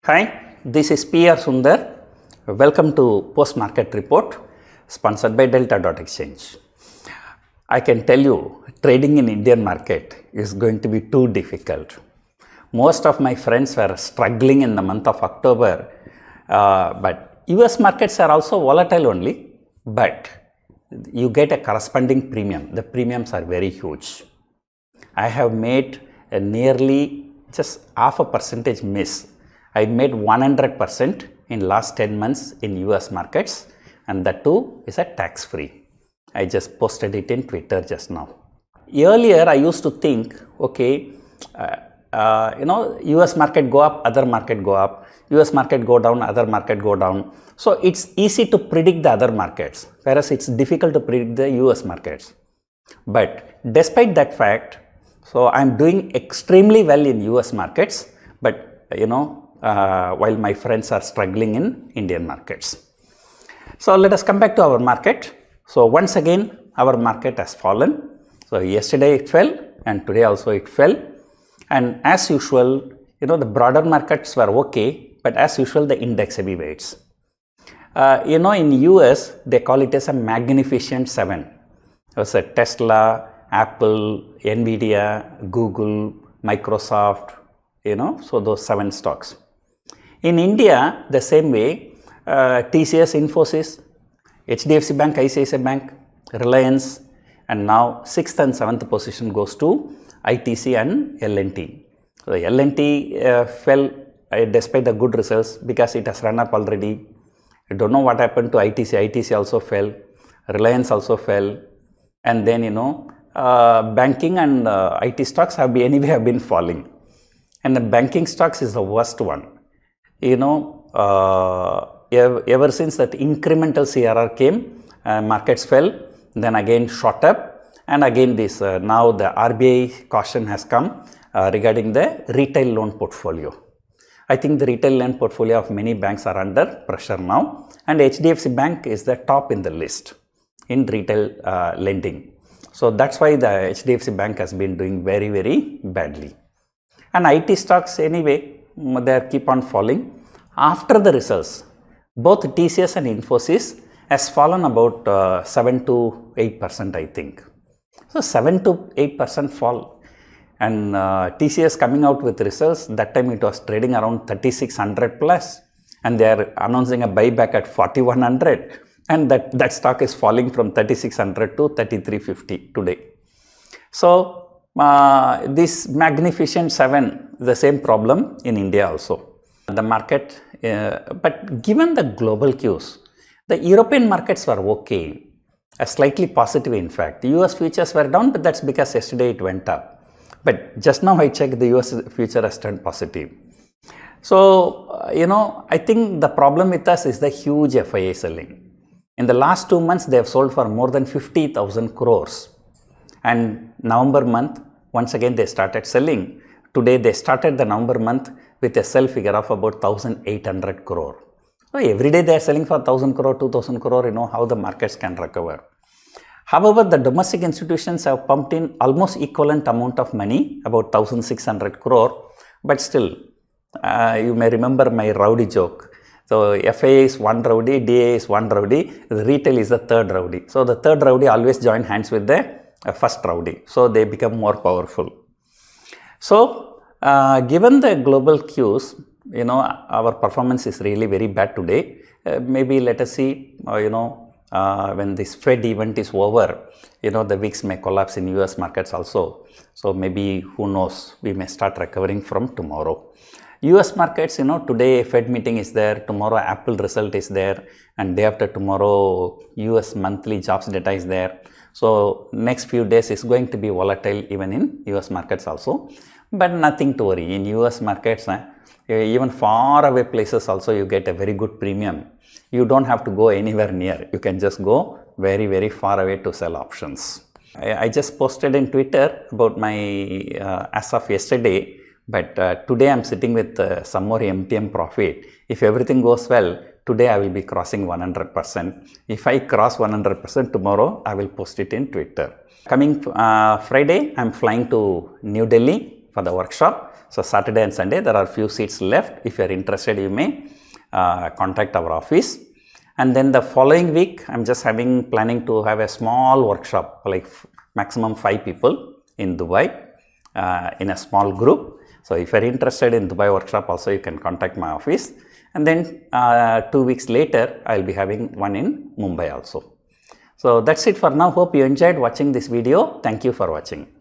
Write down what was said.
Hi, this is PR Sundar. Welcome to Post Market Report sponsored by Delta.exchange. I can tell you trading in Indian market is going to be too difficult. Most of my friends were struggling in the month of October, but US markets are also volatile only, but you get a corresponding premium. The premiums are very huge. I have made a nearly just half a percentage miss. I made 100% in last 10 months in US markets, and that too is a tax free. I just posted it in Twitter just now. Earlier I used to think, okay, US market go up, other market go up, US market go down, other market go down. So it's easy to predict the other markets, whereas it's difficult to predict the US markets. But despite that fact, so I'm doing extremely well in US markets, but while my friends are struggling in Indian markets. So let us come back to our market. So once again, our market has fallen. So yesterday it fell and today also it fell. And as usual, the broader markets were okay, but as usual, the index heavyweights. In US, they call it as a magnificent seven. It's a Tesla, Apple, Nvidia, Google, Microsoft, so those 7 stocks. In India, the same way, TCS, Infosys, HDFC Bank, ICICI Bank, Reliance, and now 6th and 7th position goes to ITC and L&T. So L&T fell despite the good results because it has run up already. I don't know what happened to ITC. ITC also fell. Reliance also fell. And then, banking and IT stocks have been falling. And the banking stocks is the worst one. Ever since that incremental CRR came, markets fell, then again shot up, and again this now the RBI caution has come regarding the retail loan portfolio. I think the retail loan portfolio of many banks are under pressure now, and HDFC Bank is the top in the list in retail lending. So that's why the HDFC Bank has been doing very, very badly. And IT stocks anyway, they keep on falling. After the results, both TCS and Infosys has fallen about 7 to 8%, I think. So 7 to 8% fall. And TCS coming out with results, that time it was trading around 3600 plus. And they are announcing a buyback at 4100. And that stock is falling from 3600 to 3350 today. So this magnificent 7, the same problem in India also. The market, but given the global cues, the European markets were okay, slightly positive in fact. The US futures were down, but that's because yesterday it went up. But just now I checked, the US future has turned positive. So, I think the problem with us is the huge FII selling. In the last 2 months, they have sold for more than 50,000 crores. And November month, once again they started selling. Today they started the November month with a sell figure of about 1,800 crore. So every day they are selling for 1,000 crore, 2,000 crore, how the markets can recover. However, the domestic institutions have pumped in almost equivalent amount of money, about 1,600 crore. But still, you may remember my rowdy joke. So FII is one rowdy, DA is one rowdy, the retail is the third rowdy. So the third rowdy always join hands with the first rowdy. So they become more powerful. So given the global cues, our performance is really very bad today. Maybe let us see, when this Fed event is over, the VIX may collapse in US markets also. So maybe, who knows, we may start recovering from tomorrow. US markets, today Fed meeting is there, tomorrow Apple result is there, and day after tomorrow US monthly jobs data is there. So next few days is going to be volatile even in US markets also. But nothing to worry. In US markets, even far away places also you get a very good premium. You don't have to go anywhere near. You can just go very, very far away to sell options. I just posted in Twitter about my as of yesterday. But today I'm sitting with some more MTM profit. If everything goes well, today I will be crossing 100%. If I cross 100% tomorrow, I will post it in Twitter. Coming Friday, I'm flying to New Delhi for the workshop. So Saturday and Sunday there are few seats left. If you are interested, you may contact our office. And then the following week, I'm just planning to have a small workshop, like maximum 5 people in Dubai, in a small group. So if you are interested in Dubai workshop also, you can contact my office. And then 2 weeks later, I'll be having one in Mumbai also. So that's it for now. Hope you enjoyed watching this video. Thank you for watching.